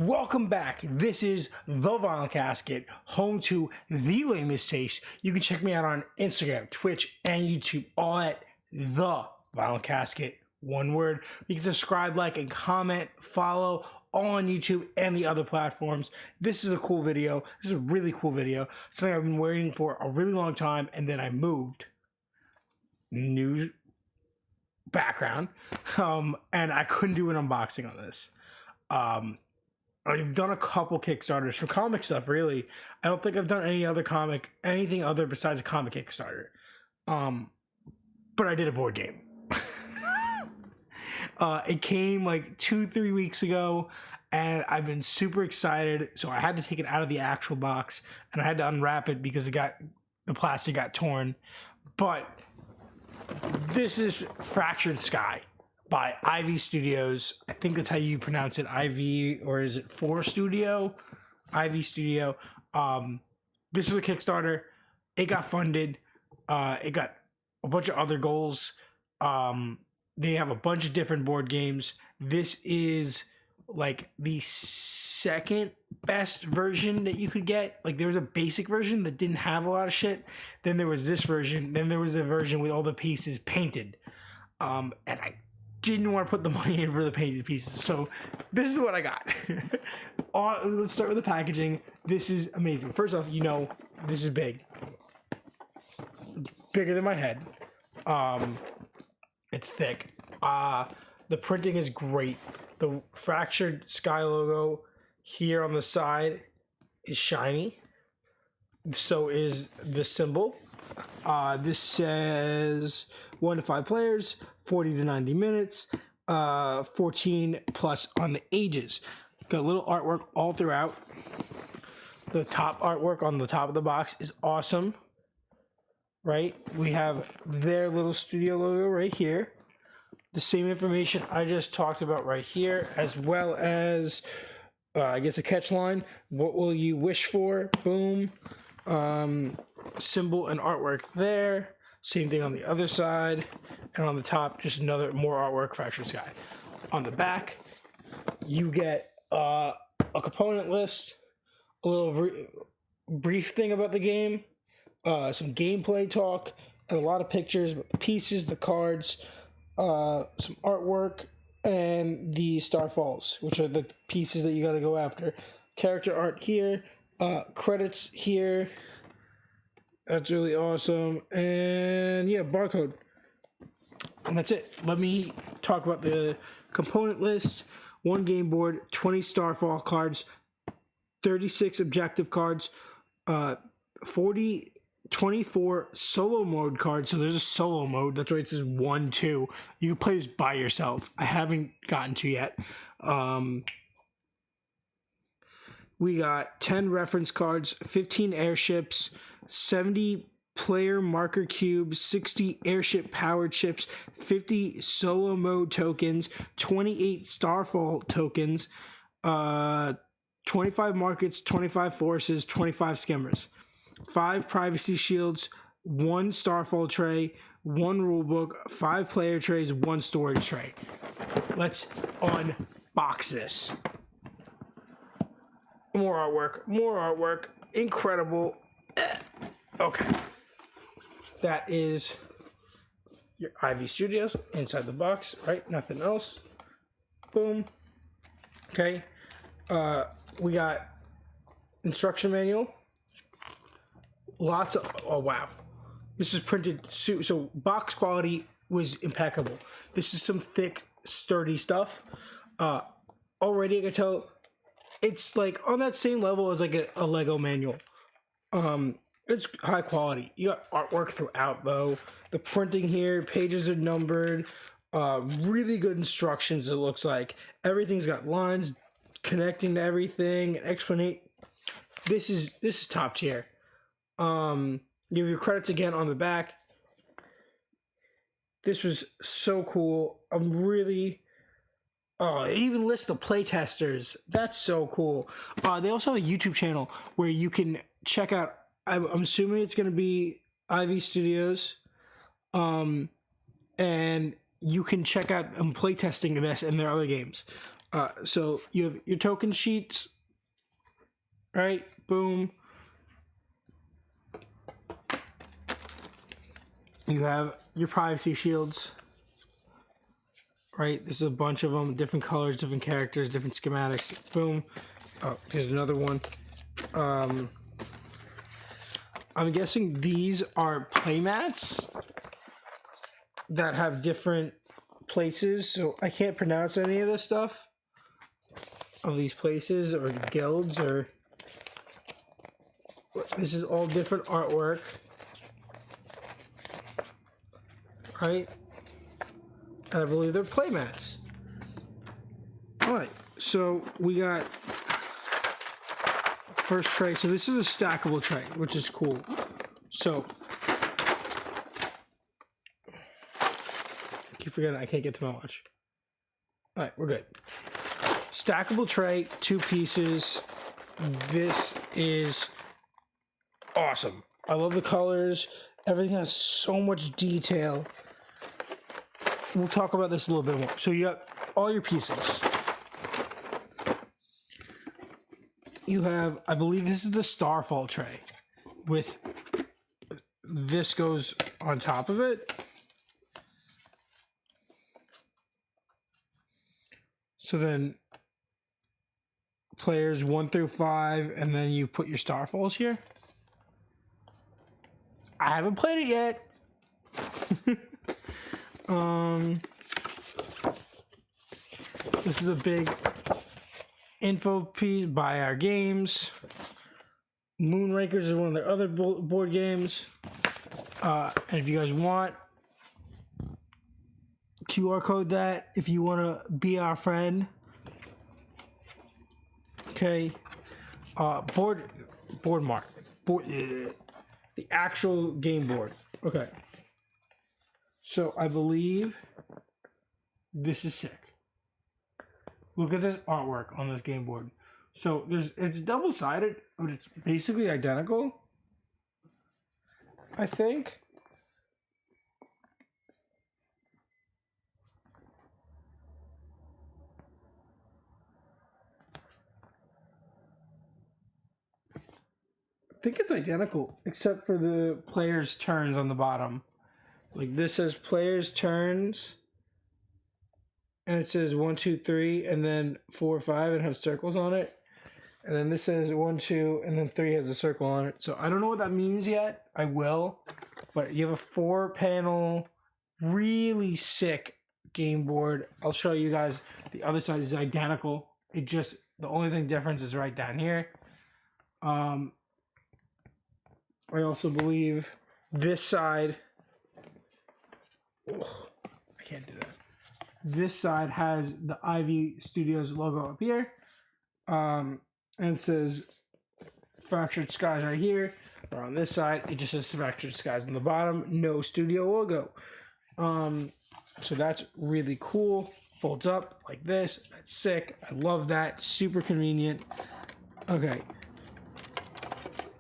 Welcome back. This is The Vinyl Casket, home to The Lamest Taste. You can check me out on Instagram, Twitch, and YouTube, all at The Vinyl Casket. One word. You can subscribe, like, and comment, follow, all on YouTube and the other platforms. This is a cool video. This is a really cool video. Something I've been waiting for a really long time, and then I moved. New background. And I couldn't do an unboxing on this. I've done a couple Kickstarters for comic stuff, really. I don't think I've done anything other besides a comic Kickstarter. But I did a board game. It came like 2-3 weeks ago, and I've been super excited. So I had to take it out of the actual box, and I had to unwrap it because the plastic got torn. But this is Fractured Sky by Ivy Studios. I think that's how you pronounce it, Ivy, or is it Four Studio? Ivy Studio. This was a Kickstarter. It got funded. It got a bunch of other goals. They have a bunch of different board games. This is like the second best version that you could get. Like, there was a basic version that didn't have a lot of shit. Then there was this version. Then there was a version with all the pieces painted. And I didn't want to put the money in for the painted pieces. So this is what I got. Let's start with the packaging. This is amazing. First off, this is big. It's bigger than my head. It's thick. The printing is great. The Fractured Sky logo here on the side is shiny. So is the symbol. This says 1 to 5 players, 40 to 90 minutes, 14 plus on the ages. Got a little artwork all throughout. The top artwork on the top of the box is awesome. Right? We have their little studio logo right here. The same information I just talked about right here, as well as, I guess, a catch line. What will you wish for? Boom. Symbol and artwork there. Same thing on the other side. And on the top, just more artwork, Fractured Sky. On the back, you get a component list, a little brief thing about the game, some gameplay talk, and a lot of pictures about the pieces, the cards, some artwork, and the Starfalls, which are the pieces that you got to go after. Character art here, credits here. That's really awesome. And yeah, barcode. And that's it. Let me talk about the component list. 1 game board, 20 Starfall cards, 36 objective cards, 24 solo mode cards. So there's a solo mode. That's why it says 1, 2. You can play this by yourself. I haven't gotten to yet. We got 10 reference cards, 15 airships, 70 player marker cubes, 60 airship powered ships, 50 solo mode tokens, 28 Starfall tokens, 25 markets, 25 forces, 25 skimmers, 5 privacy shields, 1 Starfall tray, 1 rulebook, 5 player trays, 1 storage tray. Let's unbox this. More artwork, incredible. Okay. That is your Ivy Studios inside the box, right? Nothing else. Boom. Okay. We got instruction manual. Lots of, oh wow. This is printed, so box quality was impeccable. This is some thick, sturdy stuff. Already I can tell it's like on that same level as like a Lego manual. It's high quality. You got artwork throughout though. The printing here, pages are numbered. Really good instructions. It looks like everything's got lines connecting to everything. Explanate. This is top tier. Give your credits again on the back. This was so cool. I'm really. Oh, it even lists the playtesters. That's so cool. They also have a YouTube channel where you can check out. I'm assuming it's going to be Ivy Studios. And you can check out playtesting this and their other games. So you have your token sheets, right? Boom. You have your privacy shields, right? There's a bunch of them, different colors, different characters, different schematics. Boom. Oh, here's another one. I'm guessing these are playmats that have different places. So I can't pronounce any of this stuff of these places or guilds or. This is all different artwork, right? And I believe they're playmats. All right, so we got first tray. So this is a stackable tray, which is cool. So I keep forgetting I can't get to my watch. All right, we're good. Stackable tray, 2 pieces. This is awesome. I love the colors. Everything has so much detail. We'll talk about this a little bit more. So you got all your pieces. You have, I believe this is the Starfall tray with this goes on top of it. So then players 1 through 5, and then you put your Starfalls here. I haven't played it yet. This is a big info piece by our games. Moonrakers is one of their other board games. And if you guys want, QR code that if you want to be our friend. Okay. Board mark. The actual game board. Okay. So I believe this is sick. Look at this artwork on this game board. So it's double-sided, but it's basically identical. I think. I think it's identical, except for the players' turns on the bottom. Like this says players' turns, and it says 1, 2, 3, and then 4, 5, and has circles on it. And then this says 1, 2, and then 3 has a circle on it. So I don't know what that means yet. I will. But you have a 4-panel, really sick game board. I'll show you guys. The other side is identical. It just, the only thing difference is right down here. I also believe this side, I can't do that. This side has the Ivy Studios logo up here. And it says Fractured Skies right here. Or on this side, it just says Fractured Skies on the bottom. No studio logo. So that's really cool. Folds up like this. That's sick. I love that. Super convenient. Okay.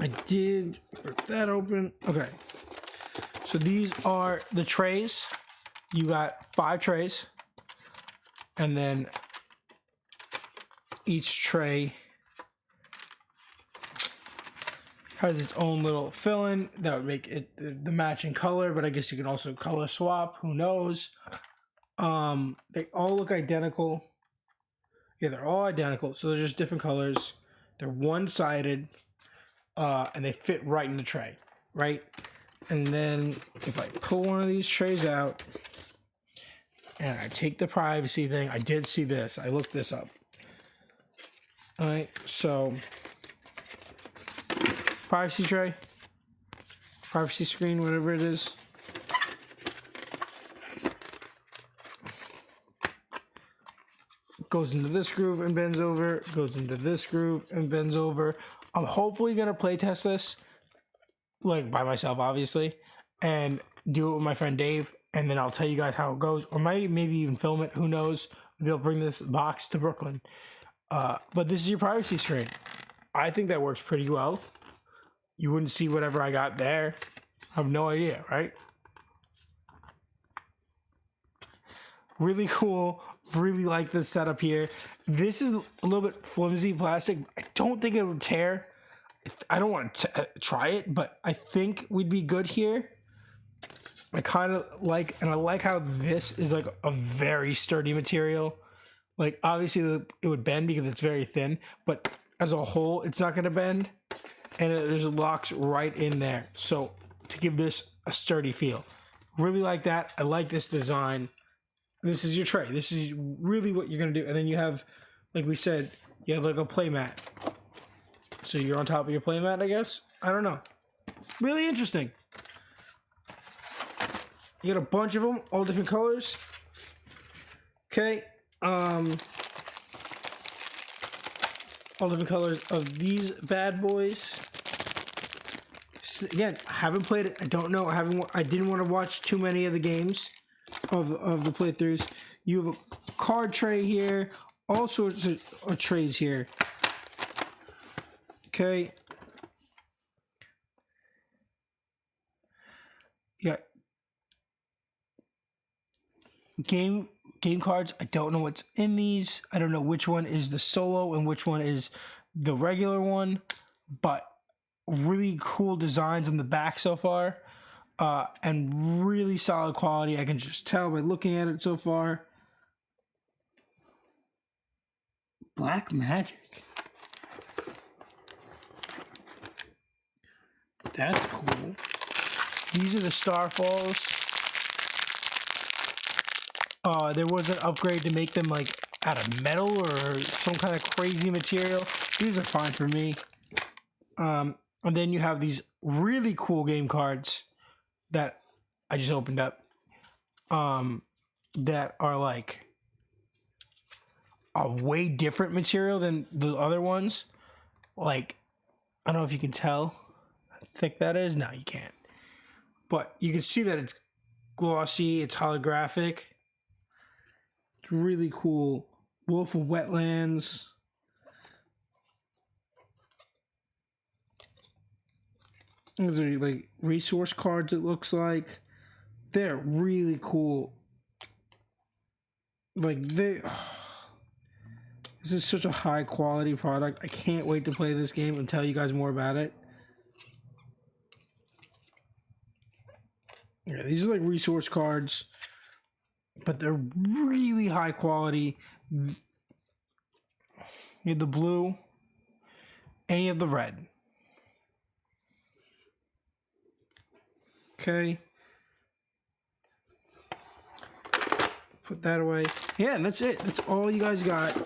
I did rip that open. Okay. So these are the trays. You got 5 trays. And then each tray has its own little fill-in that would make it the matching color, but I guess you can also color swap. Who knows? They all look identical. Yeah, they're all identical. So they're just different colors. They're one-sided. And they fit right in the tray, right? And then if I pull one of these trays out and I take the privacy thing, I did see this. I looked this up. All right, so privacy tray, privacy screen, whatever it is. Goes into this groove and bends over, goes into this groove and bends over. I'm hopefully going to play test this, like by myself, obviously, and do it with my friend Dave, and then I'll tell you guys how it goes, or maybe even film it. Who knows? Maybe I'll bring this box to Brooklyn. But this is your privacy screen. I think that works pretty well. You wouldn't see whatever I got there. I have no idea, right? Really cool Really like this setup here. This is a little bit flimsy plastic. I don't think it would tear. I don't want to try it, but I think we'd be good here. I kind of like, and I like how this is like a very sturdy material. Like, obviously it would bend because it's very thin, but as a whole, it's not going to bend. And it just locks right in there. So to give this a sturdy feel. Really like that. I like this design. This is your tray. This is really what you're going to do. And then you have, like we said, you have like a play mat. So you're on top of your play mat, I guess? I don't know. Really interesting. You got a bunch of them, all different colors. Okay. All different colors of these bad boys. Again, I haven't played it. I don't know. I didn't want to watch too many of the games of the playthroughs. You have a card tray here, all sorts of trays here. Okay. Yeah. Game cards. I don't know what's in these. I don't know which one is the solo and which one is the regular one, but really cool designs on the back so far, and really solid quality. I can just tell by looking at it so far. Black Magic. That's cool. These are the Starfalls. There was an upgrade to make them like out of metal or some kind of crazy material. These are fine for me. And then you have these really cool game cards that I just opened up, that are like a way different material than the other ones. Like, I don't know if you can tell how thick that is. No, you can't. But you can see that it's glossy, it's holographic. It's really cool. Wolf of Wetlands. Those are like resource cards, it looks like. They're really cool. Like, this is such a high quality product. I can't wait to play this game and tell you guys more about it. Yeah, these are like resource cards, but they're really high quality. You have the blue and you have the red. Okay. Put that away. Yeah, and that's it. That's all you guys got.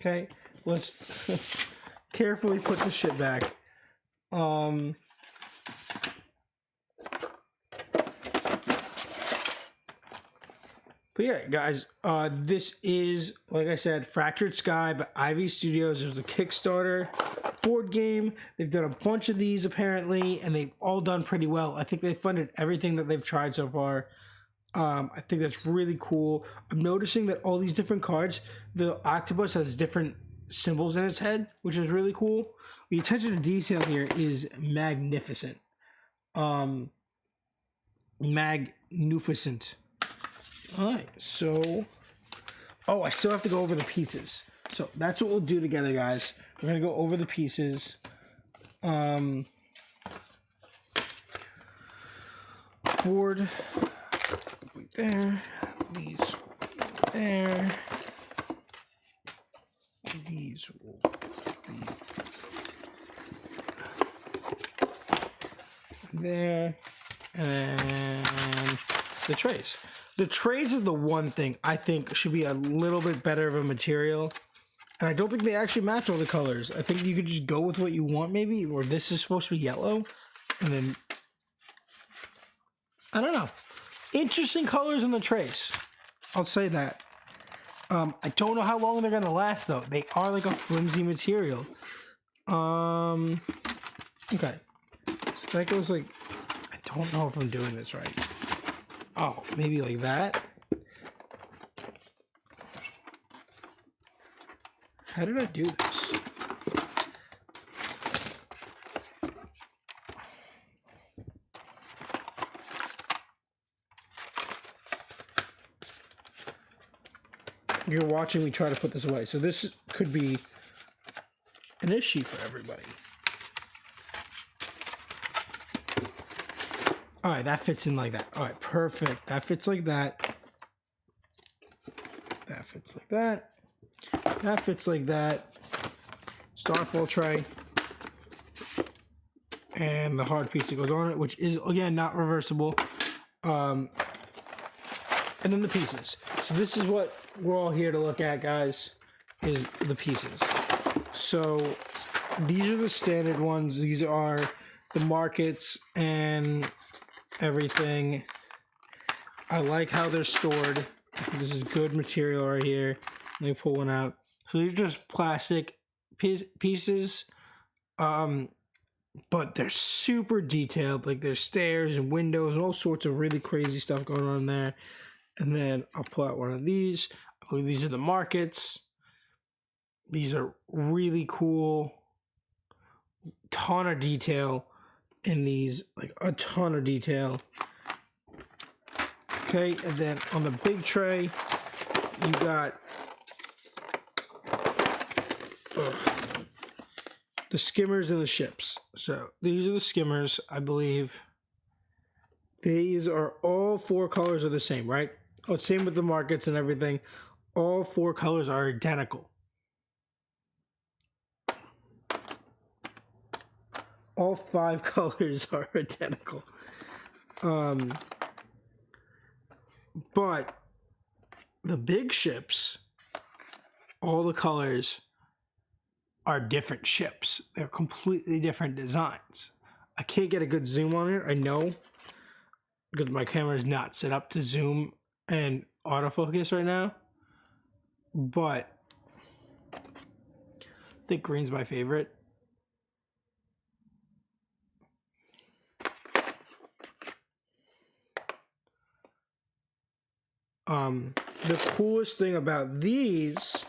Okay, let's carefully put the shit back. But yeah, guys, this is, like I said, Fractured Sky by Ivy Studios. There's a Kickstarter board game. They've done a bunch of these apparently, and they've all done pretty well. I think they funded everything that they've tried so far. I think that's really cool. I'm noticing that all these different cards, the octopus has different symbols in its head, which is really cool. The attention to detail here is magnificent. Magnificent. All right, so, I still have to go over the pieces. So that's what we'll do together, guys. We're gonna go over the pieces. Board there, these there, these will be there, and the trays. The trays are the one thing I think should be a little bit better of a material. And I don't think they actually match all the colors. I think you could just go with what you want maybe. Or this is supposed to be yellow. And then, I don't know. Interesting colors on the trays. I'll say that. I don't know how long they're going to last though. They are like a flimsy material. Okay. So that goes like, I don't know if I'm doing this right. Oh, maybe like that. How did I do this? you're watching me try to put this away. So this could be an issue for everybody. All right, that fits in like that. All right, perfect. That fits like that. That fits like that. That fits like that. Starfall tray. And the hard piece that goes on it, which is, again, not reversible. And then the pieces. So this is what we're all here to look at, guys, is the pieces. So these are the standard ones. These are the markets and everything. I like how they're stored. This is good material right here. Let me pull one out. So these are just plastic pieces, but they're super detailed. Like there's stairs and windows and all sorts of really crazy stuff going on there. And then I'll pull out one of these. I believe these are the markets. These are really cool. Ton of detail in these, like a ton of detail. Okay, and then on the big tray, you got the skimmers and the ships. So these are the skimmers, I believe. These are all 4 colors are the same, right? Oh, same with the markets and everything. All 4 colors are identical. All 5 colors are identical. But the big ships, all the colors are different ships. They're completely different designs. I can't get a good zoom on it, I know, because my camera is not set up to zoom and autofocus right now. But I think green's my favorite. The coolest thing about these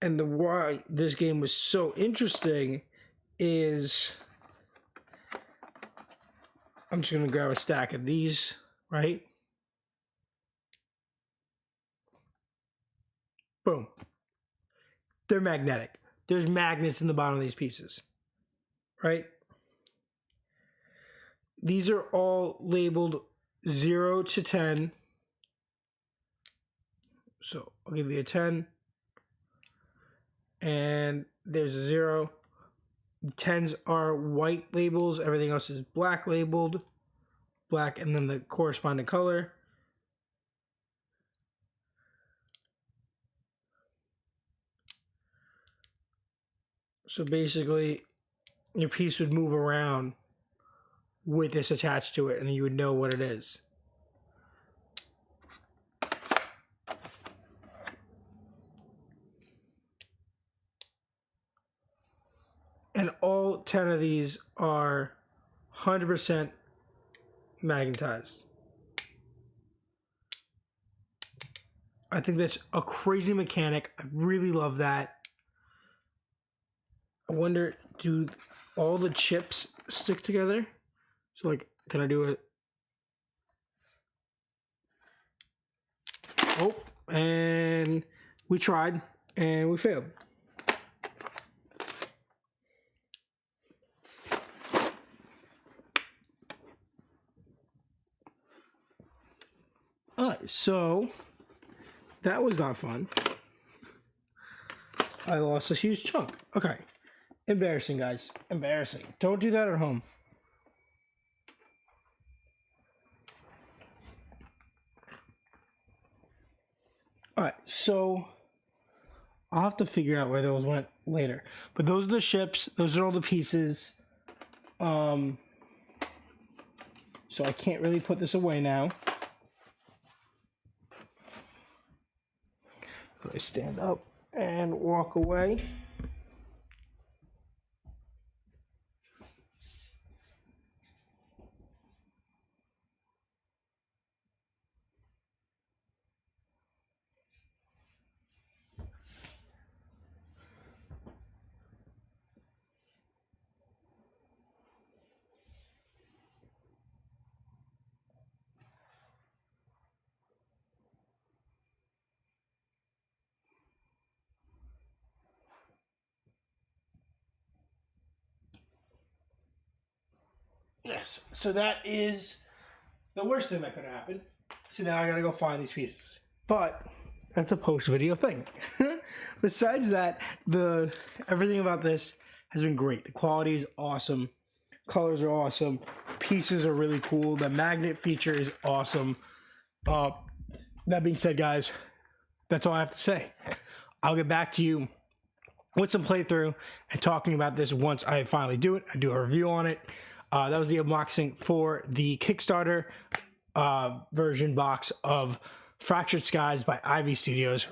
and the why this game was so interesting is I'm just gonna grab a stack of these, right? Boom. They're magnetic. There's magnets in the bottom of these pieces, right? These are all labeled 0 to 10. So I'll give you a 10. And there's a 0. 10s are white labels. Everything else is black labeled. Black and then the corresponding color. So basically, your piece would move around with this attached to it, and you would know what it is. And all 10 of these are 100% magnetized. I think that's a crazy mechanic. I really love that. I wonder, do all the chips stick together? So, like, can I do it? Oh, and we tried, and we failed. All right, so that was not fun. I lost a huge chunk. Okay. Embarrassing, guys. Embarrassing. Don't do that at home. All right, so I'll have to figure out where those went later. But those are the ships. Those are all the pieces. So I can't really put this away now. So I stand up and walk away. Yes. So that is the worst thing that could happen. So now I gotta go find these pieces. But that's a post-video thing. Besides that, everything about this has been great. The quality is awesome. Colors are awesome. Pieces are really cool. The magnet feature is awesome. That being said, guys, that's all I have to say. I'll get back to you with some playthrough and talking about this once I finally do it. I do a review on it. That was the unboxing for the Kickstarter version box of Fractured Skies by Ivy Studios.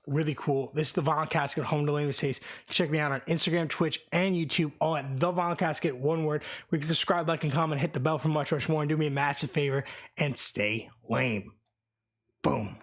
Really cool. This is the Vinyl Casket Home Delaney Taste. Check me out on Instagram, Twitch, and YouTube, all at the Vinyl Casket, one word. We can subscribe, like, and comment, hit the bell for much more, and do me a massive favor and stay lame. Boom.